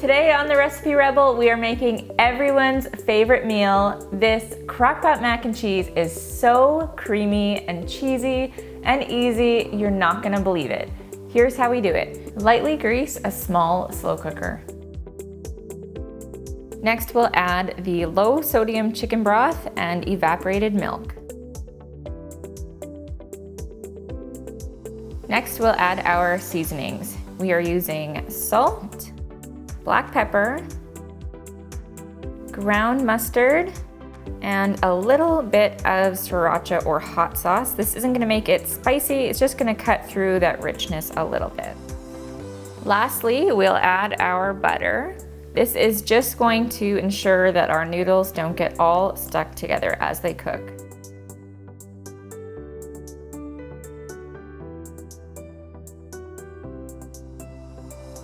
Today on the Recipe Rebel, we are making everyone's favorite meal. This crock-pot mac and cheese is so creamy and cheesy and easy, you're not gonna believe it. Here's how we do it. Lightly grease a small slow cooker. Next, we'll add the low sodium chicken broth and evaporated milk. Next, we'll add our seasonings. We are using salt, black pepper, ground mustard, and a little bit of sriracha or hot sauce. This isn't gonna make it spicy, it's just gonna cut through that richness a little bit. Lastly, we'll add our butter. This is just going to ensure that our noodles don't get all stuck together as they cook.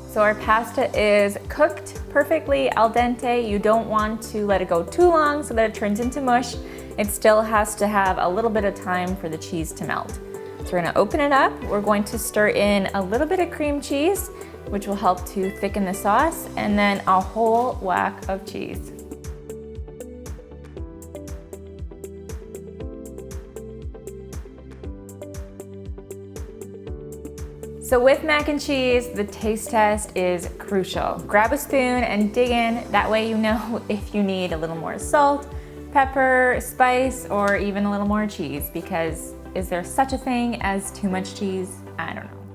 So our pasta is cooked perfectly al dente. You don't want to let it go too long so that it turns into mush. It still has to have a little bit of time for the cheese to melt. So we're gonna open it up. We're going to stir in a little bit of cream cheese, which will help to thicken the sauce, and then a whole whack of cheese. So with mac and cheese, the taste test is crucial. Grab a spoon and dig in. That way you know if you need a little more salt, pepper, spice, or even a little more cheese, because is there such a thing as too much cheese? I don't know.